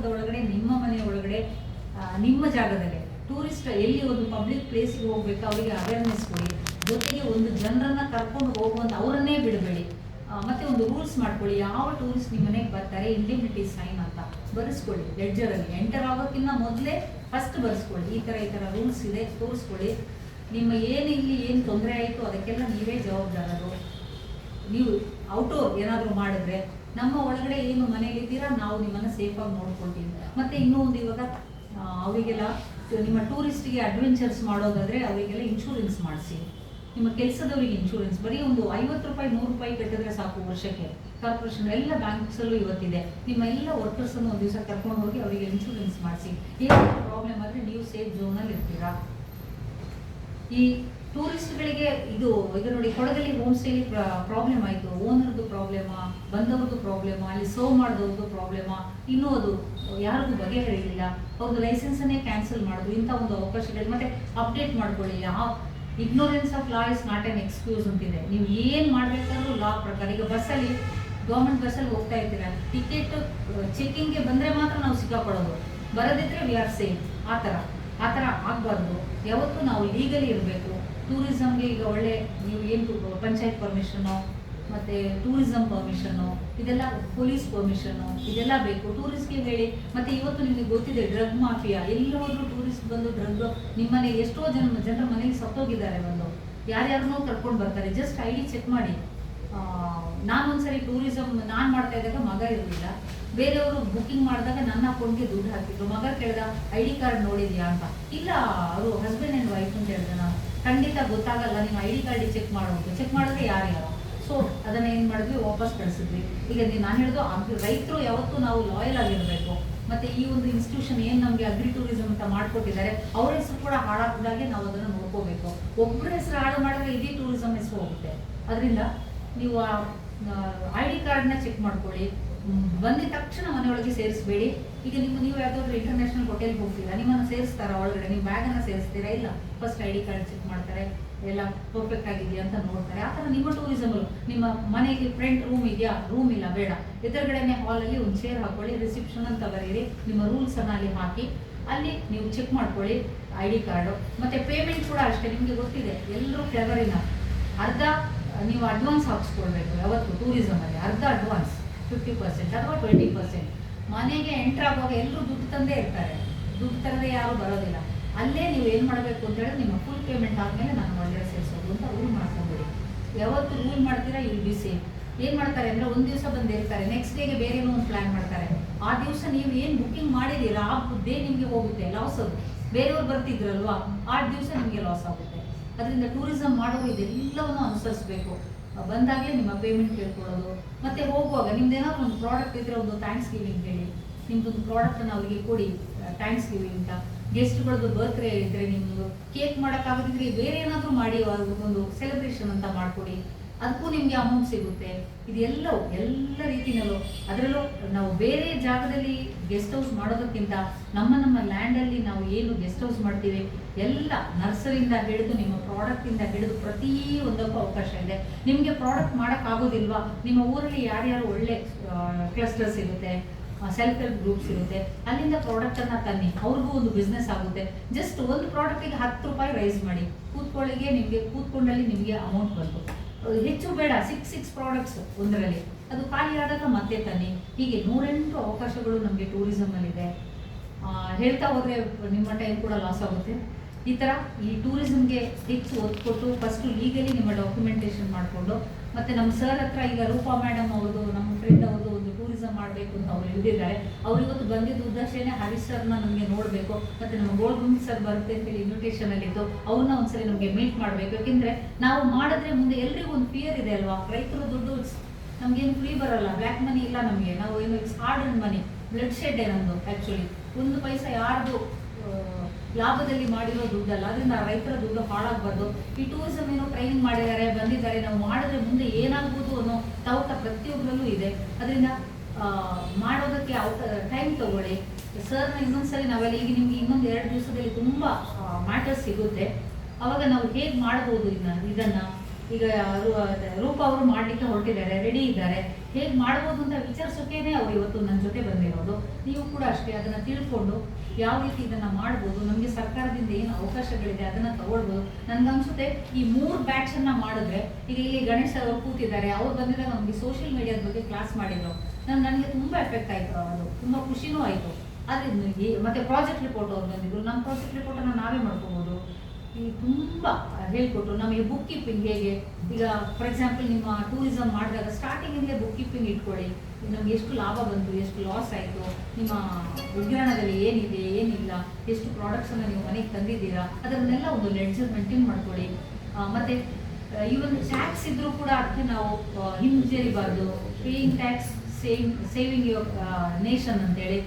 ಅಕ್ಕಪಕ್ಕದ ಒಳಗಡೆ, ನಿಮ್ಮ ಮನೆಯ ಒಳಗಡೆ, ನಿಮ್ಮ ಜಾಗದಲ್ಲಿ ಟೂರಿಸ್ಟ್ ಎಲ್ಲಿ ಒಂದು ಪಬ್ಲಿಕ್ ಪ್ಲೇಸ್ಗೆ ಹೋಗ್ಬೇಕು ಅವರಿಗೆ ಅವೇರ್ನೆಸ್ ಕೊಡಿ. ಜೊತೆಗೆ ಒಂದು ಜನರನ್ನ ಕರ್ಕೊಂಡು ಹೋಗುವಂತ ಅವರನ್ನೇ ಬಿಡಬೇಡಿ. ಮತ್ತೆ ಒಂದು ರೂಲ್ಸ್ ಮಾಡ್ಕೊಳ್ಳಿ, ಯಾವ ಟೂರಿಸ್ಟ್ ನಿಮ್ಮ ಮನೆಗೆ ಬರ್ತಾರೆ ಇಂಡಿಮಿನಿಟಿ ಸೈನ್ ಅಂತ ಬರೆಸ್ಕೊಳ್ಳಿ. ಲೆಡ್ಜರಲ್ಲಿ ಎಂಟರ್ ಆಗೋಕ್ಕಿಂತ ಮೊದಲೇ ಫಸ್ಟ್ ಬರೆಸ್ಕೊಳ್ಳಿ. ಈ ಥರ ರೂಲ್ಸ್ ಇದೆ, ತೋರಿಸ್ಕೊಳ್ಳಿ. ನಿಮ್ಮ ಏನು ತೊಂದರೆ ಆಯಿತು ಅದಕ್ಕೆಲ್ಲ ನೀವೇ ಜವಾಬ್ದಾರರು. ನೀವು ಔಟ್ಡೋರ್ ಏನಾದರೂ ಮಾಡಿದ್ರೆ ನಮ್ಮ ಒಳಗಡೆ ಏನು ಮನೇಲಿದ್ದೀರಾ ನಾವು ನಿಮ್ಮನ್ನು ಸೇಫಾಗಿ ನೋಡ್ಕೊಳ್ತೀವಿ. ಮತ್ತು ಇನ್ನೂ ಒಂದು ಇವಾಗ ಅವರಿಗೆಲ್ಲ ನಿಮ್ಮ ಟೂರಿಸ್ಟಿಗೆ ಅಡ್ವೆಂಚರ್ಸ್ ಮಾಡೋದಾದರೆ ಅವರಿಗೆಲ್ಲ ಇನ್ಶೂರೆನ್ಸ್ ಮಾಡಿಸಿ. ನಿಮ್ಮ ಕೆಲಸದವರಿಗೆ ಇನ್ಶೂರೆನ್ಸ್ ಬರೀ ಒಂದು 50 ರೂಪಾಯಿ 100 ರೂಪಾಯಿ ಕಟ್ಟಿದ್ರೆ ಸಾಕು ವರ್ಷಕ್ಕೆ. ಕಾರ್ಪೊರೇಷನ್ ಎಲ್ಲ ಬ್ಯಾಂಕ್ಸಲ್ಲೂ ಇವತ್ತಿದೆ. ನಿಮ್ಮ ಎಲ್ಲ ವರ್ಕರ್ಸನ್ನು ಒಂದು ದಿವಸ ಕರ್ಕೊಂಡು ಹೋಗಿ ಅವರಿಗೆ ಇನ್ಶೂರೆನ್ಸ್ ಮಾಡಿಸಿ. ಏನಾದರೂ ಪ್ರಾಬ್ಲಮ್ ಆದರೆ ನೀವು ಸೇಫ್ ಝೋನಲ್ಲಿ ಇರ್ತೀರಾ. ಈ ಟೂರಿಸ್ಟ್ಗಳಿಗೆ ಈಗ ನೋಡಿ, ಕೊಡಗಲ್ಲಿ ಹೋಮ್ ಸ್ಟೇಲಿ ಪ್ರಾಬ್ಲಮ್ ಆಯಿತು. ಓನರ್ದು ಪ್ರಾಬ್ಲಮಾ, ಬಂದವ್ರದ್ದು ಪ್ರಾಬ್ಲಮಾ, ಅಲ್ಲಿ ಸರ್ವ್ ಮಾಡಿದವ್ರದ್ದು ಪ್ರಾಬ್ಲಮಾ, ಇನ್ನೂ ಅದು ಯಾರಿಗೂ ಬಗೆಹರಿಲಿಲ್ಲ. ಅವ್ರದ್ದು ಲೈಸೆನ್ಸನ್ನೇ ಕ್ಯಾನ್ಸಲ್ ಮಾಡಿದ್ರು. ಇಂಥ ಒಂದು ಅವಕಾಶಗಳು ಮತ್ತೆ ಅಪ್ಡೇಟ್ ಮಾಡ್ಕೊಳ್ಳಿ. Ignorance of law is not an excuse ಅಂತಿದೆ. ನೀವು ಏನು ಮಾಡಬೇಕಾದ್ರೂ ಲಾ ಪ್ರಕಾರ. ಈಗ ಬಸ್ಸಲ್ಲಿ, ಗೌರ್ಮೆಂಟ್ ಬಸ್ಸಲ್ಲಿ ಹೋಗ್ತಾ ಇರ್ತೀರ, ಟಿಕೆಟ್ ಚೆಕಿಂಗ್ಗೆ ಬಂದರೆ ಮಾತ್ರ ನಾವು ಸಿಕ್ಕಾಕೊಳ್ಳೋದು, ಬರದಿದ್ರೆ ವಿ ಆರ್ ಸೇಫ್. ಆ ಥರ ಆಗಬಾರ್ದು. ಯಾವತ್ತೂ ನಾವು ಲೀಗಲಿ ಇರಬೇಕು. ಟೂರಿಸಮ್ಗೆ ಈಗ ಒಳ್ಳೆ ನೀವು ಏನು ಪಂಚಾಯತ್ ಪರ್ಮಿಷನ್ನು ಮತ್ತು ಟೂರಿಸಮ್ ಪರ್ಮಿಷನ್ನು, ಇದೆಲ್ಲ ಪೊಲೀಸ್ ಪರ್ಮಿಷನ್ನು, ಇದೆಲ್ಲ ಬೇಕು ಟೂರಿಸ್ಟ್ಗೆ ಹೇಳಿ. ಮತ್ತು ಇವತ್ತು ನಿಮಗೆ ಗೊತ್ತಿದೆ ಡ್ರಗ್ ಮಾಫಿಯಾ, ಎಲ್ಲಿ ಹೋದ್ರು ಟೂರಿಸ್ಟ್ ಬಂದು ಡ್ರಗ್ ನಿಮ್ಮನೆ ಎಷ್ಟೋ ಜನರ ಮನೆಗೆ ಸತ್ತೋಗಿದ್ದಾರೆ. ಬಂದು ಯಾರ್ಯಾರನ್ನೋ ಕರ್ಕೊಂಡು ಬರ್ತಾರೆ. ಜಸ್ಟ್ ID ಚೆಕ್ ಮಾಡಿ. ನಾನೊಂದ್ಸರಿ ಟೂರಿಸಮ್ ನಾನು ಮಾಡ್ತಾ ಇದ್ದಾಗ ಮಗ ಇರಲಿಲ್ಲ. ಬೇರೆಯವರು ಬುಕ್ಕಿಂಗ್ ಮಾಡಿದಾಗ ನನ್ನ ಅಕೌಂಟ್ಗೆ ದುಡ್ಡು ಹಾಕಿದ್ರು. ಮಗ ಕೇಳ್ದ ID ಕಾರ್ಡ್ ನೋಡಿದ್ಯಾ ಅಂತ. ಇಲ್ಲ, ಅವರು ಹಸ್ಬೆಂಡ್ ಆ್ಯಂಡ್ ವೈಫ್ ಅಂತ ಹೇಳಿದೆ ನಾನು. ಖಂಡಿತ ಗೊತ್ತಾಗಲ್ಲ, ನಿಮ್ಮ ID ಕಾರ್ಡ್ ಚೆಕ್ ಮಾಡೋದು. ಚೆಕ್ ಮಾಡಿದ್ರೆ ಯಾರ್ಯಾರು. ಸೊ ಅದನ್ನು ಏನು ಮಾಡಿದ್ವಿ, ವಾಪಸ್ ಕಳಿಸಿದ್ವಿ. ಈಗ ನಾನು ಹೇಳೋದು ರೈತರು ಯಾವತ್ತೂ ನಾವು ಲಾಯಲ್ ಆಗಿರಬೇಕು. ಮತ್ತು ಈ ಒಂದು ಇನ್ಸ್ಟಿಟ್ಯೂಷನ್ ಏನು ನಮಗೆ ಅಗ್ರಿ ಟೂರಿಸಮ್ ಅಂತ ಮಾಡಿಕೊಟ್ಟಿದ್ದಾರೆ, ಅವ್ರ ಹೆಸರು ಕೂಡ ಹಾಳಾಗದಾಗೆ ನಾವು ಅದನ್ನು ನೋಡ್ಕೋಬೇಕು. ಒಬ್ಬರ ಹೆಸರು ಹಾಳು ಮಾಡಿದ್ರೆ ಇಡೀ ಟೂರಿಸಮ್ ಹೆಸರು ಹೋಗುತ್ತೆ. ಅದರಿಂದ ನೀವು ID ಕಾರ್ಡ್ನ ಚೆಕ್ ಮಾಡ್ಕೊಳ್ಳಿ. ಬಂದಿದ ತಕ್ಷಣ ಮನೆಯೊಳಗೆ ಸೇರಿಸಬೇಡಿ. ಈಗ ನೀವು ಯಾವುದಾದ್ರು ಇಂಟರ್ನ್ಯಾಷನಲ್ ಹೋಟೆಲ್ಗೆ ಹೋಗ್ತೀರಾ, ನಿಮ್ಮನ್ನು ಸೇರಿಸ್ತಾರ ಒಳಗಡೆ, ನೀವು ಬ್ಯಾಗನ್ನು ಸೇರಿಸ್ತೀರಾ? ಇಲ್ಲ, ಫಸ್ಟ್ ID ಕಾರ್ಡ್ ಚೆಕ್ ಮಾಡ್ತಾರೆ, ಎಲ್ಲ ಪರ್ಫೆಕ್ಟ್ ಆಗಿದೆಯಾ ಅಂತ ನೋಡ್ತಾರೆ. ಆ ಥರ ನಿಮ್ಮ ಟೂರಿಸಮಲ್ಲಿ ನಿಮ್ಮ ಮನೆಗೆ ಫ್ರಂಟ್ ರೂಮ್ ಇದೆಯಾ? ರೂಮ್ ಇಲ್ಲ, ಬೇಡ, ಎದುರುಗಡೆನೆ ಹಾಲಲ್ಲಿ ಒಂದು ಚೇರ್ ಹಾಕೊಳ್ಳಿ, ರಿಸೆಪ್ಷನ್ ಅಂತ ಬರೀರಿ, ನಿಮ್ಮ ರೂಲ್ಸನ್ನು ಅಲ್ಲಿ ಹಾಕಿ ಅಲ್ಲಿ ನೀವು ಚೆಕ್ ಮಾಡ್ಕೊಳ್ಳಿ ID ಕಾರ್ಡು. ಮತ್ತು ಪೇಮೆಂಟ್ ಕೂಡ ಅಷ್ಟೇ. ನಿಮಗೆ ಗೊತ್ತಿದೆ, ಎಲ್ಲರೂ ಫ್ಲೇವರಿನ ಅರ್ಧ ನೀವು ಅಡ್ವಾನ್ಸ್ ಹಾಕ್ಸ್ಕೊಳ್ಬೇಕು. ಯಾವತ್ತು ಟೂರಿಸಮಲ್ಲಿ ಅರ್ಧ ಅಡ್ವಾನ್ಸ್ 50% ಅಥವಾ 20%. ಮನೆಗೆ ಎಂಟ್ರ್ ಆಗುವಾಗ ಎಲ್ಲರೂ ದುಡ್ಡು ತಂದೇ ಇರ್ತಾರೆ, ದುಡ್ಡು ತರದೇ ಯಾರೂ ಬರೋದಿಲ್ಲ. ಅಲ್ಲೇ ನೀವು ಏನು ಮಾಡಬೇಕು ಅಂತ ಹೇಳಿದ್ರೆ ನಿಮ್ಮ ಫುಲ್ ಪೇಮೆಂಟ್ ಆದಮೇಲೆ ನಾನು ಒಳ್ಳೆ ಸೇರಿಸೋದು ಅಂತ ರೂಲ್ ಮಾಡ್ಕೊಂಬಿಡಿ. ಯಾವತ್ತು ರೂಲ್ ಮಾಡ್ತೀರಾ ಯು ಬಿ ಸೇಫ್. ಏನು ಮಾಡ್ತಾರೆ ಅಂದರೆ ಒಂದು ದಿವಸ ಬಂದಿರ್ತಾರೆ, ನೆಕ್ಸ್ಟ್ ಡೇಗೆ ಬೇರೆನೋ ಒಂದು ಪ್ಲ್ಯಾನ್ ಮಾಡ್ತಾರೆ. ಆ ದಿವಸ ನೀವು ಏನು ಬುಕ್ಕಿಂಗ್ ಮಾಡಿದ್ದೀರಾ ಆ ಡೇ ನಿಮಗೆ ಹೋಗುತ್ತೆ ಲಾಸ್. ಅದು ಬೇರೆಯವ್ರು ಬರ್ತಿದ್ರಲ್ವಾ, ಆ ದಿವಸ ನಿಮಗೆ ಲಾಸ್ ಆಗುತ್ತೆ. ಅದರಿಂದ ಟೂರಿಸಮ್ ಮಾಡುವ ಇದೆಲ್ಲವನ್ನು ಅನುಸರಿಸಬೇಕು. ಬಂದಾಗಲೇ ನಿಮ್ಮ ಪೇಮೆಂಟ್ ಕೇಳ್ಕೊಳ್ಳೋದು. ಮತ್ತು ಹೋಗುವಾಗ ನಿಮ್ದು ಏನಾದ್ರು ಒಂದು ಪ್ರಾಡಕ್ಟ್ ಇದ್ದರೆ ಒಂದು ಥ್ಯಾಂಕ್ಸ್ ಗಿವಿಂಗ್ ಹೇಳಿ. ನಿಮ್ಮದೊಂದು ಪ್ರಾಡಕ್ಟನ್ನು ಅವರಿಗೆ ಕೊಡಿ ಥ್ಯಾಂಕ್ಸ್ ಗಿವಿಂಗ್ ಅಂತ. ಗೆಸ್ಟ್ಗಳದ್ದು ಬರ್ತ್ಡೇ ಇದ್ದರೆ, ನಿಮ್ಮದು ಕೇಕ್ ಮಾಡೋಕ್ಕಾಗದಿದ್ರೆ ಬೇರೆ ಏನಾದರೂ ಮಾಡಿ ಒಂದು ಸೆಲೆಬ್ರೇಷನ್ ಅಂತ ಮಾಡಿಕೊಡಿ. ಅದಕ್ಕೂ ನಿಮಗೆ ಅಮೌಂಟ್ ಸಿಗುತ್ತೆ. ಇದೆಲ್ಲವೂ ಎಲ್ಲ ರೀತಿಯಲ್ಲೂ, ಅದರಲ್ಲೂ ನಾವು ಬೇರೆ ಜಾಗದಲ್ಲಿ ಗೆಸ್ಟ್ ಹೌಸ್ ಮಾಡೋದಕ್ಕಿಂತ ನಮ್ಮ ಲ್ಯಾಂಡಲ್ಲಿ ನಾವು ಏನು ಗೆಸ್ಟ್ ಹೌಸ್ ಮಾಡ್ತೀವಿ ಎಲ್ಲ ನರ್ಸರಿಯಿಂದ ಹಿಡಿದು ನಿಮ್ಮ ಪ್ರಾಡಕ್ಟಿಂದ ಹಿಡಿದು ಪ್ರತಿಯೊಂದಕ್ಕೂ ಅವಕಾಶ ಇದೆ. ನಿಮಗೆ ಪ್ರಾಡಕ್ಟ್ ಮಾಡೋಕ್ಕಾಗೋದಿಲ್ವಾ, ನಿಮ್ಮ ಊರಲ್ಲಿ ಯಾರ್ಯಾರು ಒಳ್ಳೆ ಕ್ಲಸ್ಟರ್ಸ್ ಇರುತ್ತೆ, ಸೆಲ್ಫ್ ಹೆಲ್ಪ್ ಗ್ರೂಪ್ಸ್ ಇರುತ್ತೆ, ಅಲ್ಲಿಂದ ಪ್ರಾಡಕ್ಟನ್ನು ತನ್ನಿ, ಅವ್ರಿಗೂ ಒಂದು ಬಿಸ್ನೆಸ್ ಆಗುತ್ತೆ. ಜಸ್ಟ್ ಒಂದು ಪ್ರಾಡಕ್ಟಿಗೆ 10 ರೂಪಾಯಿ ರೈಸ್ ಮಾಡಿ, ಕೂತ್ಕೊಂಡಲ್ಲಿ ನಿಮಗೆ ಅಮೌಂಟ್ ಬಂತು. ಹೆಚ್ಚು ಬೇಡ, 6 ಪ್ರಾಡಕ್ಟ್ಸ್ ಒಂದರಲ್ಲಿ, ಅದು ಖಾಲಿ ಆದಾಗ ಮತ್ತೆ ತನ್ನಿ. ಹೀಗೆ 108 ಅವಕಾಶಗಳು ನಮಗೆ ಟೂರಿಸಮಲ್ಲಿದೆ. ಹೇಳ್ತಾ ಹೋದರೆ ನಿಮ್ಮ ಟೈಮ್ ಕೂಡ ಲಾಸ್ ಆಗುತ್ತೆ. ಈ ಥರ ಈ ಟೂರಿಸಮ್ಗೆ ಹೆಚ್ಚು ಒತ್ತು ಕೊಟ್ಟು ಫಸ್ಟು ಲೀಗಲಿ ನಿಮ್ಮ ಡಾಕ್ಯುಮೆಂಟೇಷನ್ ಮಾಡಿಕೊಂಡು, ಮತ್ತು ನಮ್ಮ ಸರ್ ಹತ್ರ ಈಗ ರೂಪಾ ಮೇಡಮ್ ಅವ್ರದ್ದು, ನಮ್ಮ ಫ್ರೆಂಡ್ ಅವ್ರದ್ದು ಒಂದು ಟೂರಿಸಮ್ ಮಾಡಬೇಕು ಅಂತ ಅವ್ರು ಹೇಳಿದ್ದಾರೆ. ಅವ್ರಿವತ್ತು ಬಂದಿದ್ದ ಉದ್ದೇಶನೇ ಹರೀಶ್ ಸರ್ನ ನಮಗೆ ನೋಡಬೇಕು, ಮತ್ತು ನಮ್ಮ ಗೋಲ್ಗುಂಬಿ ಸರ್ ಬರುತ್ತೆ ಅಂತೇಳಿ ಇನ್ವಿಟೇಷನಲ್ಲಿತ್ತು. ಅವ್ರನ್ನ ಒಂದ್ಸರಿ ನಮಗೆ ಮೀಟ್ ಮಾಡಬೇಕು. ಯಾಕೆಂದರೆ ನಾವು ಮಾಡಿದ್ರೆ ಮುಂದೆ ಎಲ್ರಿಗೂ ಒಂದು ಫಿಯರ್ ಇದೆ ಅಲ್ವಾ. ರೈತರು ದುಡ್ಡು ನಮಗೇನು ಫ್ರೀ ಬರೋಲ್ಲ, ಬ್ಲ್ಯಾಕ್ ಮನಿ ಇಲ್ಲ ನಮಗೆ. ನಾವು ಏನು it's hard and money, blood shed ನಮ್ಮದು. ಆ್ಯಕ್ಚುಲಿ ಒಂದು ಪೈಸಾ ಯಾರ್ದು ಲಾಭದಲ್ಲಿ ಮಾಡಿರೋ ದುಡ್ಡಲ್ಲ. ಅದರಿಂದ ರೈತರ ದುಡ್ಡು ಹಾಳಾಗಬಾರ್ದು. ಈ ಟೂರಿಸಮ್ ಏನೋ ಟ್ರೈನಿಂಗ್ ಮಾಡಿದ್ದಾರೆ, ಬಂದಿದ್ದಾರೆ, ನಾವು ಮಾಡಿದ್ರೆ ಮುಂದೆ ಏನಾಗ್ಬೋದು ಅನ್ನೋ ತವಕ ಪ್ರತಿಯೊಬ್ಬರಲ್ಲೂ ಇದೆ. ಅದರಿಂದ ಮಾಡೋದಕ್ಕೆ ಟೈಮ್ ತಗೊಳ್ಳಿ. ಸರ್ನ ಇನ್ನೊಂದ್ಸರಿ ನಾವೆಲ್ಲ ಈಗ ನಿಮ್ಗೆ ಇನ್ನೊಂದು 2 ದಿವಸದಲ್ಲಿ ತುಂಬ ಮ್ಯಾಟರ್ಸ್ ಸಿಗುತ್ತೆ. ಅವಾಗ ನಾವು ಹೇಗೆ ಮಾಡ್ಬೋದು ಇದನ್ನು ಈಗ ರೂಪ ಅವರು ಮಾಡಲಿಕ್ಕೆ ಹೊರಟಿದ್ದಾರೆ, ರೆಡಿ ಇದ್ದಾರೆ. ಹೇಗೆ ಮಾಡ್ಬೋದು ಅಂತ ವಿಚಾರಿಸೋಕೇನೆ ಅವ್ರು ಇವತ್ತು ನನ್ನ ಜೊತೆ ಬಂದಿರೋದು. ನೀವು ಕೂಡ ಅಷ್ಟೇ ಅದನ್ನು ತಿಳ್ಕೊಂಡು ಯಾವ ರೀತಿ ಇದನ್ನು ಮಾಡ್ಬೋದು, ನಮಗೆ ಸರ್ಕಾರದಿಂದ ಏನು ಅವಕಾಶಗಳಿದೆ ಅದನ್ನು ತಗೊಳ್ಬೋದು. ನನಗನ್ಸುತ್ತೆ ಈ 3 ಬ್ಯಾಚನ್ನು ಮಾಡಿದ್ರೆ, ಈಗ ಇಲ್ಲಿ ಗಣೇಶ್ ಅವರು ಕೂತಿದ್ದಾರೆ, ಅವ್ರು ಬಂದಿದ್ದಾಗ ನಮಗೆ ಸೋಷಿಯಲ್ ಮೀಡಿಯಾದ ಬಗ್ಗೆ ಕ್ಲಾಸ್ ಮಾಡಿದ್ರು. ನನಗೆ ತುಂಬ ಎಫೆಕ್ಟ್ ಆಯಿತು, ಅದು ತುಂಬ ಖುಷಿನೂ ಆಯಿತು. ಆದರೆ ಮತ್ತೆ ಪ್ರಾಜೆಕ್ಟ್ ರಿಪೋರ್ಟ್ ಅವ್ರು ಬಂದಿದ್ರು, ನಮ್ಮ ಪ್ರಾಜೆಕ್ಟ್ ರಿಪೋರ್ಟನ್ನು ನಾವೇ ಮಾಡ್ಕೋಬೋದು. ಈ ತುಂಬ ಹೇಳ್ಕೊಟ್ರು ನಮಗೆ ಬುಕ್ ಕೀಪಿಂಗ್ ಹೇಗೆ. ಈಗ ಫಾರ್ ಎಕ್ಸಾಂಪಲ್ ನಿಮ್ಮ ಟೂರಿಸಮ್ ಮಾಡಿದಾಗ ಸ್ಟಾರ್ಟಿಂಗಿಂದಲೇ ಬುಕ್ ಕೀಪಿಂಗ್ ಇಟ್ಕೊಳ್ಳಿ. ನಮ್ಗೆ ಎಷ್ಟು ಲಾಭ ಬಂತು, ಎಷ್ಟು ಲಾಸ್ ಆಯಿತು, ನಿಮ್ಮ ಉದ್ಯಾನದಲ್ಲಿ ಏನಿದೆ ಏನಿಲ್ಲ, ಎಷ್ಟು ಪ್ರಾಡಕ್ಟ್ಸನ್ನು ನೀವು ಮನೆಗೆ ತಂದಿದ್ದೀರಾ, ಅದನ್ನೆಲ್ಲ ಒಂದು ಲೆಡ್ಜರ್ ಮೇಂಟೈನ್ ಮಾಡ್ಕೊಳ್ಳಿ. ಮತ್ತು ಈ ಒಂದು ಟ್ಯಾಕ್ಸ್ ಇದ್ರೂ ಕೂಡ ಅದಕ್ಕೆ ನಾವು ಹಿಂಜರಿಬಾರ್ದು. Paying tax saving your nation ಅಂತೇಳಿ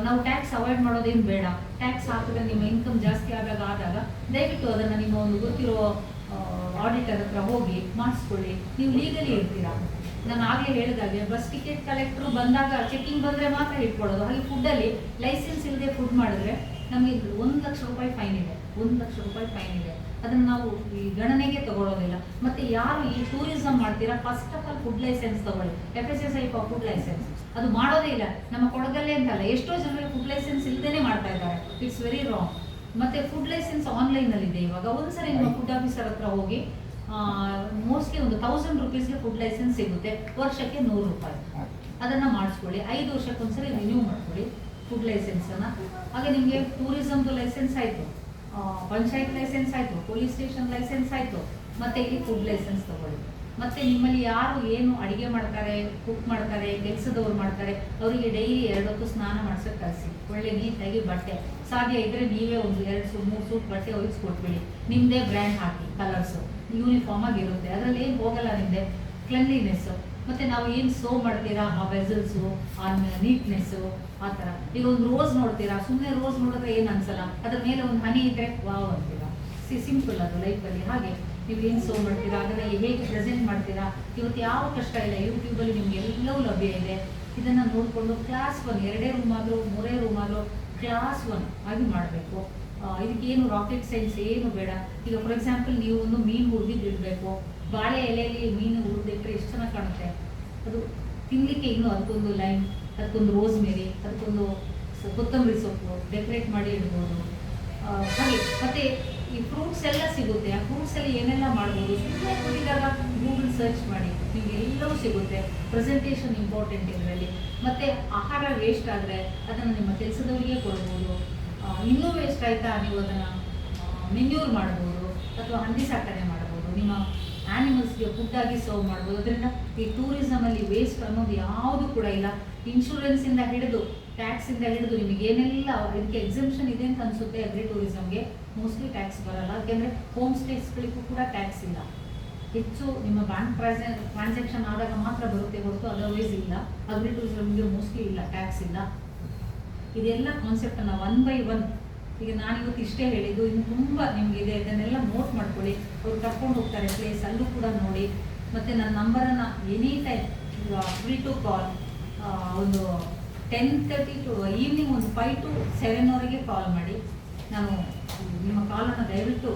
ನಾವು ಟ್ಯಾಕ್ಸ್ ಅವಾಯ್ಡ್ ಮಾಡೋದೇನು ಬೇಡ. ಟ್ಯಾಕ್ಸ್ ಹಾಕಿದ್ರೆ ನಿಮ್ಮ ಇನ್ಕಮ್ ಜಾಸ್ತಿ ಆದಾಗ ದಯವಿಟ್ಟು ಅದನ್ನು ನಿಮ್ಮ ಒಂದು ಗೊತ್ತಿರೋ ಆಡಿಟರ್ ಹತ್ರ ಹೋಗಿ ಮಾಡಿಸ್ಕೊಳ್ಳಿ. ನೀವು ಲೀಗಲಿ ಇರ್ತೀರಾ. ನಾನು ಆಗಲೇ ಹೇಳಿದಾಗೆ ಬಸ್ ಟಿಕೆಟ್ ಕಲೆಕ್ಟ್ರು ಬಂದಾಗ ಚೆಕಿಂಗ್ ಬಂದರೆ ಮಾತ್ರ ಇಟ್ಕೊಳ್ಳೋದು. ಹಾಗೆ ಫುಡ್ಡಲ್ಲಿ ಲೈಸೆನ್ಸ್ ಇಲ್ಲದೆ ಫುಡ್ ಮಾಡಿದ್ರೆ ನಮಗೆ 1 ಲಕ್ಷ ರೂಪಾಯಿ ಫೈನ್ ಇದೆ. 1 ಲಕ್ಷ ರೂಪಾಯಿ ಫೈನ್ ಇದೆ. ಅದನ್ನು ನಾವು ಈ ಗಣನೆಗೆ ತಗೊಳ್ಳೋದಿಲ್ಲ. ಮತ್ತು ಯಾರು ಈ ಟೂರಿಸಮ್ ಮಾಡ್ತೀರಾ, first of all food license ತಗೊಳ್ಳಿ. FSSAI ಫುಡ್ ಲೈಸೆನ್ಸ್ ಅದು ಮಾಡೋದೇ ಇಲ್ಲ. ನಮ್ಮ ಕೊಡಗಲ್ಲೇ ಅಂತಲ್ಲ, ಎಷ್ಟೋ ಜನರಿಗೆ ಫುಡ್ ಲೈಸೆನ್ಸ್ ಇಲ್ಲದೇ ಮಾಡ್ತಾ ಇದ್ದಾರೆ. It's very wrong. ಮತ್ತು ಫುಡ್ ಲೈಸೆನ್ಸ್ ಆನ್ಲೈನಲ್ಲಿದೆ ಇವಾಗ. ಒಂದ್ಸರಿ ನಿಮ್ಮ ಫುಡ್ ಆಫೀಸರ್ ಹತ್ರ ಹೋಗಿ ಮೋಸ್ಟ್ಲಿ ಒಂದು 1000 ರೂಪೀಸ್ಗೆ ಫುಡ್ ಲೈಸೆನ್ಸ್ ಸಿಗುತ್ತೆ. ವರ್ಷಕ್ಕೆ 100 ರೂಪಾಯಿ. ಅದನ್ನು ಮಾಡಿಸ್ಕೊಳ್ಳಿ. 5 ವರ್ಷಕ್ಕೊಂದ್ಸರಿ ರಿನ್ಯೂ ಮಾಡ್ಕೊಳ್ಳಿ ಫುಡ್ ಲೈಸೆನ್ಸನ್ನು. ಹಾಗೆ ನಿಮಗೆ ಟೂರಿಸಮ್ದು ಲೈಸೆನ್ಸ್ ಆಯಿತು, ಪಂಚಾಯತ್ ಲೈಸೆನ್ಸ್ ಆಯಿತು, ಪೊಲೀಸ್ ಸ್ಟೇಷನ್ ಲೈಸೆನ್ಸ್ ಆಯಿತು, ಮತ್ತು ಇಲ್ಲಿ ಫುಡ್ ಲೈಸೆನ್ಸ್ ತಗೊಳ್ಳಿ. ಮತ್ತು ನಿಮ್ಮಲ್ಲಿ ಯಾರು ಏನು ಅಡುಗೆ ಮಾಡ್ತಾರೆ, ಕುಕ್ ಮಾಡ್ತಾರೆ, ಕೆಲಸದವ್ರು ಮಾಡ್ತಾರೆ, ಅವರಿಗೆ ಡೈಲಿ 2 ಹೊತ್ತು ಸ್ನಾನ ಮಾಡ್ಸೋಕ್ಕೆ ಕಳಿಸಿ. ಒಳ್ಳೆ ನೀಟಾಗಿ ಬಟ್ಟೆ, ಸಾಧ್ಯ ಇದ್ದರೆ ನೀವೇ ಒಂದು 2-3 ಸೂಟ್ ಬಟ್ಟೆ ಒಯ್ಸ್ಕೊಟ್ಬಿಡಿ. ನಿಮ್ಮದೇ ಬ್ರ್ಯಾಂಡ್ ಹಾಕಿ, ಕಲರ್ಸು ಯೂನಿಫಾರ್ಮ್ ಆಗಿರುತ್ತೆ, ಅದರಲ್ಲಿ ಏನು ಹೋಗಲ್ಲ. ನಿಮ್ಮದೇ ಕ್ಲೆನ್ಲಿನೆಸ್ಸು. ಮತ್ತು ನಾವು ಏನು ಸರ್ವ್ ಮಾಡ್ತೀರಾ ಆ ವೆಸಲ್ಸು, ಆ ನೀಟ್ನೆಸ್ಸು, ಆ ಥರ. ಈಗ ಒಂದು ರೋಸ್ ನೋಡ್ತೀರಾ, ಸುಮ್ಮನೆ ರೋಸ್ ನೋಡಿದ್ರೆ ಏನು ಅನ್ಸಲ್ಲ, ಅದ್ರ ಮೇಲೆ ಒಂದು ಹನಿ ಇದ್ದರೆ ವಾವ್ ಅಂತೀರಾ. ಸಿಂಪಲ್ ಅದು ಲೈಫಲ್ಲಿ. ಹಾಗೆ ನೀವು ಏನು ಸರ್ವ್ ಮಾಡ್ತೀರಾ, ಅದನ್ನು ಹೇಗೆ ಪ್ರೆಸೆಂಟ್ ಮಾಡ್ತೀರಾ, ಇವತ್ತು ಯಾವ ಕಷ್ಟ ಇಲ್ಲ. ಯೂಟ್ಯೂಬಲ್ಲಿ ನಿಮ್ಗೆ ಎಲ್ಲವೂ ಲಭ್ಯ ಇದೆ. ಇದನ್ನು ನೋಡಿಕೊಂಡು ಕ್ಲಾಸ್ 1, 2 ರೂಮ್ ಆದರೂ 3 ರೂಮ್ ಆದರೂ ಕ್ಲಾಸ್ 1 ಆಗಿ ಮಾಡಬೇಕು. ಇದಕ್ಕೇನು ರಾಕೆಟ್ ಸೈನ್ಸ್ ಏನು ಬೇಡ. ಈಗ ಫಾರ್ ಎಕ್ಸಾಂಪಲ್ ನೀವು ಒಂದು ಮೀನು ಹುರಿದಿಡಬೇಕು. ಬಾಳೆ ಎಲೆಯಲ್ಲಿ ಮೀನು ಹುರಿದಿಟ್ಟರೆ ಎಷ್ಟು ಚೆನ್ನಾಗಿ ಕಾಣುತ್ತೆ. ಅದು ತಿನ್ನಲಿಕ್ಕೆ ಇನ್ನೂ ಅದಕ್ಕೊಂದು ಲೈಮ್, ಅದಕ್ಕೊಂದು ರೋಸ್ ಮೇರಿ, ಅದಕ್ಕೊಂದು ಕೊತ್ತಂಬರಿ ಸೊಪ್ಪು ಡೆಕೋರೇಟ್ ಮಾಡಿ ಇಡ್ಬೋದು. ಹಾಗೆ ಮತ್ತು ಈ ಫ್ರೂಟ್ಸ್ ಎಲ್ಲ ಸಿಗುತ್ತೆ. ಆ ಫ್ರೂಟ್ಸಲ್ಲಿ ಏನೆಲ್ಲ ಮಾಡ್ಬೋದು, ಸುಮ್ಮನೆ ಕೂಡಿದಾಗ ಗೂಗಲ್ ಸರ್ಚ್ ಮಾಡಿ, ನಿಮಗೆ ಎಲ್ಲವೂ ಸಿಗುತ್ತೆ. ಪ್ರೆಸೆಂಟೇಷನ್ ಇಂಪಾರ್ಟೆಂಟ್ ಇದರಲ್ಲಿ. ಮತ್ತು ಆಹಾರ ವೇಸ್ಟ್ ಆದರೆ ಅದನ್ನು ನಿಮ್ಮ ಕೆಲಸದವರಿಗೆ ಕೊಡ್ಬೋದು. ಇನ್ನೂ ವೇಸ್ಟ್ ಆಯಿತಾ, ನೀವು ಅದನ್ನು ಮೆನ್ಯೂರ್ ಮಾಡ್ಬೋದು, ಅಥವಾ ಹಂದಿ ಸಾಕಣೆ ಮಾಡ್ಬೋದು. ನಿಮ್ಮ ಆ್ಯನಿಮಲ್ಸ್ಗೆ ಫುಡ್ಡಾಗಿ ಸರ್ವ್ ಮಾಡ್ಬೋದು. ಅದರಿಂದ ಈ ಟೂರಿಸಮಲ್ಲಿ ವೇಸ್ಟ್ ಅನ್ನೋದು ಯಾವುದು ಕೂಡ ಇಲ್ಲ. ಇನ್ಶೂರೆನ್ಸಿಂದ ಹಿಡಿದು ಟ್ಯಾಕ್ಸಿಂದ ಹಿಡಿದು ನಿಮಗೇನೆಲ್ಲ ಇದಕ್ಕೆ ಎಕ್ಸೆಂಪ್ಷನ್ ಇದೆ ಅಂತ ಅನಿಸುತ್ತೆ. ಅಗ್ರಿ ಟೂರಿಸಮ್ಗೆ ಮೋಸ್ಟ್ಲಿ ಟ್ಯಾಕ್ಸ್ ಬರಲ್ಲ. ಯಾಕೆಂದರೆ ಹೋಮ್ ಸ್ಟೇಸ್ಗಳಿಗೂ ಕೂಡ ಟ್ಯಾಕ್ಸ್ ಇಲ್ಲ. ಹೆಚ್ಚು ನಿಮ್ಮ ಬ್ಯಾಂಕ್ ಟ್ರಾನ್ಸಾಕ್ಷನ್ ಆದಾಗ ಮಾತ್ರ ಬರುತ್ತೆ ಹೊರತು ಅದರ್ವೈಸ್ ಇಲ್ಲ. ಅಗ್ರಿ ಟೂರಿಸಮ್ಗೆ ಮೋಸ್ಟ್ಲಿ ಇಲ್ಲ, ಟ್ಯಾಕ್ಸ್ ಇಲ್ಲ. ಇದೆಲ್ಲ ಕಾನ್ಸೆಪ್ಟನ್ನು 1 by 1 ಈಗ ನಾನಿವತ್ತು ಇಷ್ಟೇ ಹೇಳಿದ್ದು. ಇನ್ನು ತುಂಬ ನಿಮಗಿದೆ, ಇದನ್ನೆಲ್ಲ ನೋಟ್ ಮಾಡ್ಕೊಳ್ಳಿ. ಅವ್ರು ಕರ್ಕೊಂಡು ಹೋಗ್ತಾರೆ ಪ್ಲೇಸ್, ಅಲ್ಲೂ ಕೂಡ ನೋಡಿ. ಮತ್ತು ನನ್ನ ನಂಬರನ್ನು ಎನಿ ಟೈಮ್ ಫ್ರೀ ಟು ಕಾಲ್. ಒಂದು 10:30 ಟು ಈವ್ನಿಂಗ್ ಒಂದು 5 to 7 ಕಾಲ್ ಮಾಡಿ. ನಾನು ನಿಮ್ಮ ಕಾಲನ್ನು ದಯವಿಟ್ಟು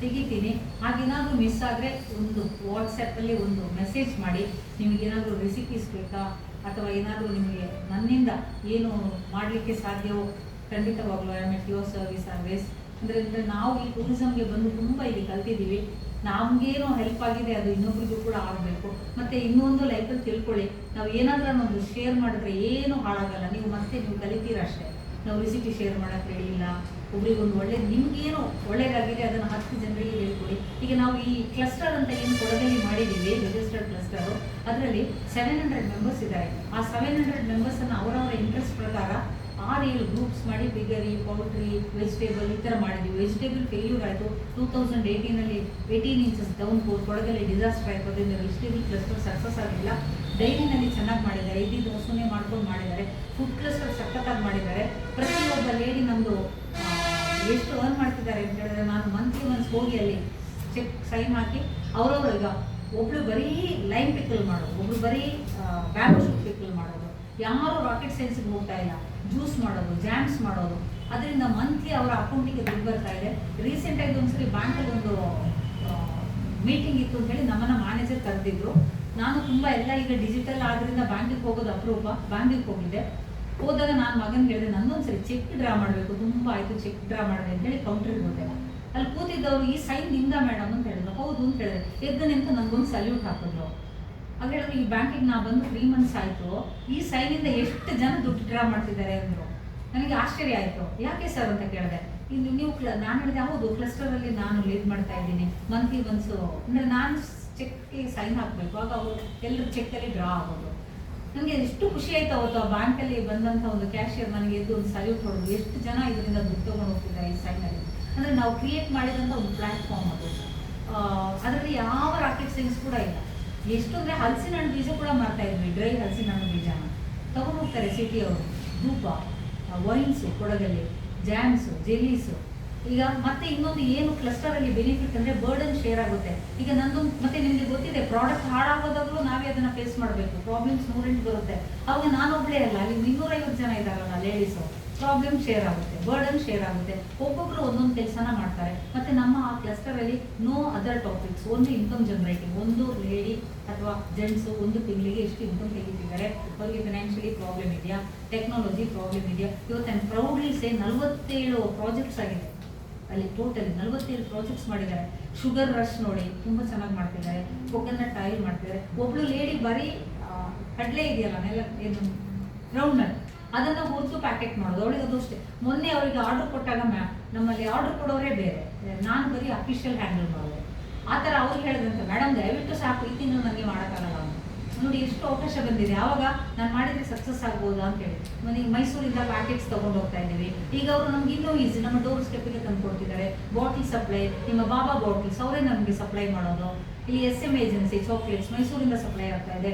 ತೆಗಿತೀನಿ. ಹಾಗೇನಾದರೂ ಮಿಸ್ ಆದರೆ ಒಂದು ವಾಟ್ಸಪ್ಪಲ್ಲಿ ಒಂದು ಮೆಸೇಜ್ ಮಾಡಿ. ನಿಮಗೇನಾದರೂ ರೆಸಿಪೀಸ್ ಬೇಕಾ, ಅಥವಾ ಏನಾದರೂ ನಿಮಗೆ ನನ್ನಿಂದ ಏನು ಮಾಡಲಿಕ್ಕೆ ಸಾಧ್ಯವೋ ಖಂಡಿತವಾಗ್ಲೂ I am at your service always. ಅಂದರೆ ನಾವು ಈ ಟೂರಿಸಮ್ಗೆ ಬಂದು ತುಂಬ ಇಲ್ಲಿ ಕಲ್ತಿದ್ದೀವಿ. ನಮಗೇನೋ ಹೆಲ್ಪ್ ಆಗಿದೆ, ಅದು ಇನ್ನೊಬ್ರಿಗೂ ಕೂಡ ಆಗಬೇಕು. ಮತ್ತು ಇನ್ನೊಂದು ಲೈಫಲ್ಲಿ ತಿಳ್ಕೊಳ್ಳಿ, ನಾವು ಏನಾದರೂ ಒಂದು ಶೇರ್ ಮಾಡಿದ್ರೆ ಏನು ಹಾಳಾಗಲ್ಲ. ನೀವು ಕಲಿತೀರ ಅಷ್ಟೇ. ನಾವು ರೆಸಿಪಿ ಶೇರ್ ಮಾಡೋಕ್ಕೆ ರೆಡಿ ಇಲ್ಲ. ಒಬ್ರಿಗೊಂದು ಒಳ್ಳೇದು, ನಿಮಗೇನು ಒಳ್ಳೇದಾಗಿದೆ ಅದನ್ನು 10 ಜನರಿಗೆ ಹೇಳ್ಕೊಡಿ. ಈಗ ನಾವು ಈ ಕ್ಲಸ್ಟರ್ ಅಂತ ಏನು ಕೊಡಗಲ್ಲಿ ಮಾಡಿದ್ದೀವಿ, ರಿಜಿಸ್ಟರ್ಡ್ ಕ್ಲಸ್ಟರು, ಅದರಲ್ಲಿ 700 ಮೆಂಬರ್ಸ್ ಇದ್ದಾರೆ. ಆ 700 ಮೆಂಬರ್ಸನ್ನು ಅವರವರ ಇಂಟ್ರೆಸ್ಟ್ ಪ್ರಕಾರ 6-7 ಗ್ರೂಪ್ಸ್ ಮಾಡಿ ಪಿಗರಿ, ಪೌಲ್ಟ್ರಿ, ವೆಜಿಟೇಬಲ್ ಈ ಥರ ಮಾಡಿದ್ವಿ. ವೆಜಿಟೇಬಲ್ ಫೇಲ್ಯೂರ್ ಆಯಿತು 2018ರಲ್ಲಿ. 18 ಇಂಚಸ್ ಡೌನ್ ಕೊಡಗಲ್ಲಿ ಡಿಸಾಸ್ಟರ್ ಆಯಿತು. ಅದರಿಂದ ವೆಜಿಟೇಬಲ್ ಕ್ಲಸ್ಟರ್ ಸಕ್ಸಸ್ ಆಗಿಲ್ಲ. ಡೈರಿನಲ್ಲಿ ಚೆನ್ನಾಗಿ ಮಾಡಿದ್ದಾರೆ, ಇದ್ದಿದ್ದು ಹಸುನೆ ಮಾಡ್ಕೊಂಡು ಮಾಡಿದ್ದಾರೆ. ಫುಡ್ ಕ್ಲಸ್ಟರ್ ಸಖತ್ತಾಗಿ ಮಾಡಿದ್ದಾರೆ. ಪ್ರತಿಯೊಬ್ಬ ಲೇಡಿ ನಮ್ಮದು ಎಷ್ಟು ಅರ್ನ್ ಮಾಡ್ತಿದ್ದಾರೆ ಅಂತ ಹೇಳಿದ್ರೆ, ನಾನು ಮಂತ್ಲಿ ಒನ್ಸ್ ಹೋಗಿ ಅಲ್ಲಿ ಚೆಕ್ ಸೈನ್ ಹಾಕಿ ಅವರವರು. ಈಗ ಒಬ್ಳು ಬರೀ ಲೈಮ್ ಪಿಕಲ್ ಮಾಡೋದು, ಒಬ್ಳು ಬರೀ ಬ್ಯಾಂಬೂ ಶೂಟ್ ಪಿಕಲ್ ಮಾಡೋದು, ಯಾರು ರಾಕೆಟ್ ಸೈನ್ಸ್ಗೆ ಹೋಗ್ತಾ ಇಲ್ಲ. ಜ್ಯೂಸ್ ಮಾಡೋದು, ಜಾಮ್ಸ್ ಮಾಡೋದು, ಅದರಿಂದ ಮಂತ್ಲಿ ಅವರ ಅಕೌಂಟಿಗೆ ದುಡ್ಡು ಬರ್ತಾ ಇದೆ. ರೀಸೆಂಟಾಗಿ ಒಂದ್ಸರಿ ಬ್ಯಾಂಕಲ್ಲಿ ಒಂದು ಮೀಟಿಂಗ್ ಇತ್ತು ಅಂತ ಹೇಳಿ ನಮ್ಮನ್ನ ಮ್ಯಾನೇಜರ್ ಕರೆದಿದ್ರು. ನಾನು ತುಂಬ ಎಲ್ಲ ಈಗ ಡಿಜಿಟಲ್ ಆದ್ರಿಂದ ಬ್ಯಾಂಕಿಗೆ ಹೋಗೋದು ಅಪರೂಪ. ಬ್ಯಾಂಕಿಗೆ ಹೋಗಿದ್ದೆ. ಹೋದಾಗ ನಾನು ಮಗನಿಗೆ ಹೇಳಿದೆ, ನಂದೊಂದ್ಸರಿ ಚೆಕ್ ಡ್ರಾ ಮಾಡಬೇಕು, ತುಂಬ ಆಯಿತು ಚೆಕ್ ಡ್ರಾ ಮಾಡಿದೆ ಅಂತ ಹೇಳಿ ಕೌಂಟ್ರಿಗೆ ಹೋದೆ. ಅಲ್ಲಿ ಕೂತಿದ್ದವರು ಈ ಸೈನ್ ನಿಂದ ಮೇಡಮ್ ಅಂತ ಹೇಳಿದ್ರು. ಹೌದು ಅಂತ ಹೇಳಿದೆ. ಎದ್ದು ನಿಂತು ನನಗೊಂದು ಸಲ್ಯೂಟ್ ಹಾಕಿದ್ರು. ಹಾಗೆ ಹೇಳಿದ್ರು, ಈ ಬ್ಯಾಂಕಿಗೆ ನಾ ಬಂದು 3 months ಆಯಿತು, ಈ ಸೈನಿಂದ ಎಷ್ಟು ಜನ ದುಡ್ಡು ಡ್ರಾ ಮಾಡ್ತಿದ್ದಾರೆ ಅಂದರು. ನನಗೆ ಆಶ್ಚರ್ಯ ಆಯಿತು. ಯಾಕೆ ಸರ್ ಅಂತ ಕೇಳಿದೆ. ಇದು ನೀವು ನಾನು ಹೇಳಿದೆ, ಹೌದು ಕ್ಲಸ್ಟರಲ್ಲಿ ನಾನು ಲೀಡ್ ಮಾಡ್ತಾ ಇದ್ದೀನಿ, ಮಂತ್ಲಿ ಒನ್ಸು ಅಂದರೆ ನಾನು ಚೆಕ್ಗೆ ಸೈನ್ ಹಾಕಬೇಕು, ಆಗ ಅವರು ಎಲ್ಲರೂ ಚೆಕ್ಕಲ್ಲಿ ಡ್ರಾ ಆಗೋದು. ನನಗೆ ಎಷ್ಟು ಖುಷಿ ಆಯ್ತು ಅವತ್ತು. ಆ ಬ್ಯಾಂಕಲ್ಲಿ ಬಂದಂಥ ಒಂದು ಕ್ಯಾಶಿಯರ್ ನನಗೆ ಎದ್ದು ಒಂದು ಸಲ್ಯೂಟ್ ಹೊಡೆದು, ಎಷ್ಟು ಜನ ಇದರಿಂದ ದುಡ್ಡು ತೊಗೊಂಡು ಹೋಗ್ತಿದ್ದಾರೆ ಈ ಸೈನಲ್ಲಿ. ಅಂದರೆ ನಾವು ಕ್ರಿಯೇಟ್ ಮಾಡಿದಂಥ ಒಂದು ಪ್ಲ್ಯಾಟ್ಫಾರ್ಮ್ ಅದು. ಅದರಲ್ಲಿ ಯಾವ ರಾಕೆಟ್ ಸೈನ್ಸ್ ಕೂಡ ಇಲ್ಲ. ಎಷ್ಟು ಅಂದರೆ ಹಲಸಿನ ಹಣ್ಣು ಬೀಜ ಕೂಡ ಮಾಡ್ತಾ ಇದ್ವಿ, ಡ್ರೈ ಹಲಸಿನ ಹಣ್ಣು ಬೀಜನ ತಗೊಂಡು ಹೋಗ್ತಾರೆ ಸಿಟಿಯವರು. ಧೂಪ, ವೈನ್ಸು, ಕೊಡಗಲ್ಲಿ ಜಾಮ್ಸು, ಜೆಲೀಸು. ಈಗ ಮತ್ತೆ ಇನ್ನೊಂದು ಏನು ಕ್ಲಸ್ಟರಲ್ಲಿ ಬೆನಿಫಿಟ್ ಅಂದರೆ ಬರ್ಡನ್ ಶೇರ್ ಆಗುತ್ತೆ. ಈಗ ನಂದು ಮತ್ತೆ ನಿಮಗೆ ಗೊತ್ತಿದೆ, ಪ್ರಾಡಕ್ಟ್ ಹಾಳಾಗೋದಾಗಲೂ ನಾವೇ ಅದನ್ನು ಫೇಸ್ ಮಾಡಬೇಕು. ಪ್ರಾಬ್ಲಮ್ಸ್ 108 ಬರುತ್ತೆ. ಅವಾಗ ನಾನೊಬ್ಬಳೇ ಅಲ್ಲ, ಅಲ್ಲಿ 250 ಜನ ಇದ್ದಾರಲ್ಲ ಲೇಡೀಸು. ಪ್ರಾಬ್ಲಮ್ ಶೇರ್ ಆಗುತ್ತೆ, ಬರ್ಡನ್ ಶೇರ್ ಆಗುತ್ತೆ. ಒಬ್ಬೊಬ್ಬರು ಒಂದೊಂದು ಕೆಲಸನ ಮಾಡ್ತಾರೆ. ಮತ್ತು ನಮ್ಮ ಆ ಕ್ಲಸ್ಟರಲ್ಲಿ ನೋ ಅದರ್ ಟಾಪಿಕ್ಸ್, ಒಂದು ಇನ್ಕಮ್ ಜನರೇಟಿಂಗ್. ಒಂದು ಲೇಡಿ ಅಥವಾ ಜೆಂಟ್ಸು ಒಂದು ತಿಂಗಳಿಗೆ ಎಷ್ಟು ಇನ್ಕಮ್ ತೆಗಿತಿದ್ದಾರೆ, ಅವರಿಗೆ ಫಿನಾನ್ಷಿಯಲಿ ಪ್ರಾಬ್ಲಮ್ ಇದೆಯಾ, ಟೆಕ್ನಾಲಜಿ ಪ್ರಾಬ್ಲಮ್ ಇದೆಯಾ. ಇವತ್ತು ನಾನು ಪ್ರೌಡ್ಲಿ ಸೇ 47 ಪ್ರಾಜೆಕ್ಟ್ಸ್ ಆಗಿದೆ ಅಲ್ಲಿ. ಟೋಟಲಿ 47 ಪ್ರಾಜೆಕ್ಟ್ಸ್ ಮಾಡಿದ್ದಾರೆ. ಶುಗರ್ ರಶ್ ನೋಡಿ ತುಂಬ ಚೆನ್ನಾಗಿ ಮಾಡ್ತಿದ್ದಾರೆ. ಕೊಕೊನಟ್ ಆಯಿಲ್ ಮಾಡ್ತಿದ್ದಾರೆ. ಒಬ್ಳು ಲೇಡಿ ಬರೀ ಕಡಲೆ ಇದೆಯಲ್ಲ, ನೆಲ ಏನು ರೌಂಡ್ ನಟ್, ಅದನ್ನು ಹುರಿದು ಪ್ಯಾಕೆಟ್ ಮಾಡೋದು. ಅವಳಿಗೆ ಅದು ಅಷ್ಟೇ. ಮೊನ್ನೆ ಅವರಿಗೆ ಆರ್ಡರ್ ಕೊಟ್ಟಾಗ ನಮ್ಮಲ್ಲಿ ಆರ್ಡರ್ ಕೊಡೋರೇ ಬೇರೆ, ನಾನು ಬರೀ ಅಫಿಷಿಯಲ್ ಹ್ಯಾಂಡಲ್ ಮಾಡೋದು. ಆ ಥರ ಅವ್ರಿಗೆ ಹೇಳಿದಂತೆ, ಮೇಡಮ್ ದಯವಿಟ್ಟು ಸಾಕು, ಈ ತಿಂಗಳು ನನಗೆ ಮಾಡೋಕ್ಕಾಗಲ್ಲ ಅಂತ. ನೋಡಿ ಎಷ್ಟು ಅವಕಾಶ ಬಂದಿದೆ. ಆವಾಗ ನಾನು ಮಾಡಿದರೆ ಸಕ್ಸಸ್ ಆಗ್ಬೋದಾ ಅಂತೇಳಿ ನನಗೆ ಮೈಸೂರಿಂದ ಪ್ಯಾಕೆಟ್ಸ್ ತೊಗೊಂಡು ಹೋಗ್ತಾ ಇದ್ದೀವಿ. ಈಗ ಅವರು ನಮ್ಗೆ ಇನ್ನೂ ಈಸಿ, ನಮ್ಮ ಡೋರ್ ಸ್ಟೆಪ್ಪಿಗೆ ತಂದು ಕೊಡ್ತಿದ್ದಾರೆ. ಬಾಟಲ್ ಸಪ್ಲೈ, ನಿಮ್ಮ ಬಾಬಾ ಬಾಟಲ್ಸ್ ಅವರೇ ನಮಗೆ ಸಪ್ಲೈ ಮಾಡೋದು. ಇಲ್ಲಿ SM ಏಜೆನ್ಸಿ ಚಾಕ್ಲೇಟ್ಸ್ ಮೈಸೂರಿಂದ ಸಪ್ಲೈ ಆಗ್ತಾ ಇದೆ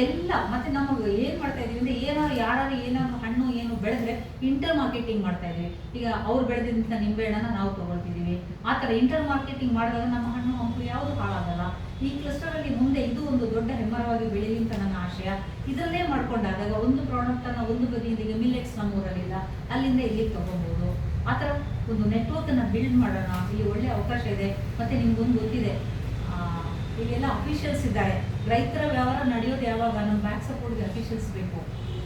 ಎಲ್ಲ. ಮತ್ತೆ ನಮಗೆ ಏನು ಮಾಡ್ತಾ ಇದೀವಿ ಅಂದರೆ, ಯಾರು ಏನಾದ್ರು ಹಣ್ಣು ಏನು ಬೆಳೆದ್ರೆ ಇಂಟರ್ ಮಾರ್ಕೆಟಿಂಗ್ ಮಾಡ್ತಾ ಇದೀವಿ. ಈಗ ಅವ್ರು ಬೆಳೆದಿದ್ದಂಥ ನಿಂಬೆಹಣ್ಣನ್ನ ನಾವು ತೊಗೊಳ್ತಿದ್ದೀವಿ. ಆ ಥರ ಇಂಟರ್ ಮಾರ್ಕೆಟಿಂಗ್ ಮಾಡಿದಾಗ ನಮ್ಮ ಹಣ್ಣು ಹಂಪು ಯಾವುದು ಹಾಳಾಗಲ್ಲ. ಈ ಕ್ಲಸ್ಟರಲ್ಲಿ ಮುಂದೆ ಇದು ಒಂದು ದೊಡ್ಡ ಹೆಮ್ಮರವಾಗಿ ಬೆಳೀಲಿ ಅಂತ ನನ್ನ ಆಶಯ. ಇದರಲ್ಲೇ ಮಾಡ್ಕೊಂಡಾಗ ಒಂದು ಪ್ರಾಡಕ್ಟನ್ನು ಒಂದು ಬದಿಯಿಂದ, ಈಗ ಮಿಲ್ಲೆಟ್ಸ್ ನಮ್ಮೂರಲ್ಲಿಲ್ಲ, ಅಲ್ಲಿಂದ ಇಲ್ಲಿಗೆ ತೊಗೊಬೋದು. ಆ ಥರ ಒಂದು ನೆಟ್ವರ್ಕನ್ನು ಬಿಲ್ಡ್ ಮಾಡೋಣ. ಇಲ್ಲಿ ಒಳ್ಳೆ ಅವಕಾಶ ಇದೆ. ಮತ್ತು ನಿಮ್ಗೊಂದು ಗೊತ್ತಿದೆ, ಇಲ್ಲೆಲ್ಲ ಅಫಿಷಿಯಲ್ಸ್ ಇದ್ದಾರೆ. ರೈತರ ವ್ಯವಹಾರ ನಡೆಯೋದು ಯಾವಾಗ, ನಮ್ಮ ಬ್ಯಾಕ್ ಸಪೋರ್ಟ್ಗೆ ಅಫಿಷಿಯಲ್ಸ್ ಬೇಕು.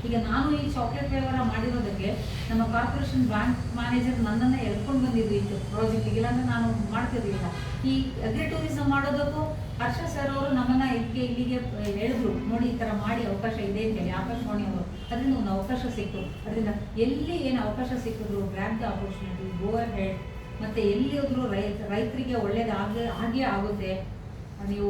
ಈಗ ನಾನು ಈ ಚಾಕ್ಲೇಟ್ ವ್ಯವಹಾರ ಮಾಡಿರೋದಕ್ಕೆ ನಮ್ಮ ಕಾರ್ಪೊರೇಷನ್ ಬ್ಯಾಂಕ್ ಮ್ಯಾನೇಜರ್ ನನ್ನನ್ನು ಎಳ್ಕೊಂಡು ಬಂದಿದ್ದು ಇತ್ತು ಪ್ರಾಜೆಕ್ಟಿಗೆ, ಇಲ್ಲಾಂದ್ರೆ ನಾನು ಮಾಡ್ತಿರ್ಲಿಲ್ಲ. ಈ ಅಗ್ರಿ ಟೂರಿಸಂ ಮಾಡೋದಕ್ಕೂ ಹರ್ಷ ಸರ್ ಅವರು ನಮ್ಮನ್ನು ಇಲ್ಲಿಗೆ ಹೇಳಿದ್ರು, ನೋಡಿ ಈ ಥರ ಮಾಡಿ ಅವಕಾಶ ಇದೆ ಅಂತೇಳಿ. ಆಕಾಶವಾಣಿ ಅವರು ಅದರಿಂದ ಒಂದು ಅವಕಾಶ ಸಿಕ್ತು. ಅದರಿಂದ ಎಲ್ಲಿ ಏನು ಅವಕಾಶ ಸಿಕ್ಕಿದ್ರು grab the opportunity, go head. ಮತ್ತು ಎಲ್ಲಿ ಹೋದ್ರು ರೈತರಿಗೆ ಒಳ್ಳೇದಾಗೇ ಆಗುತ್ತೆ. ನೀವು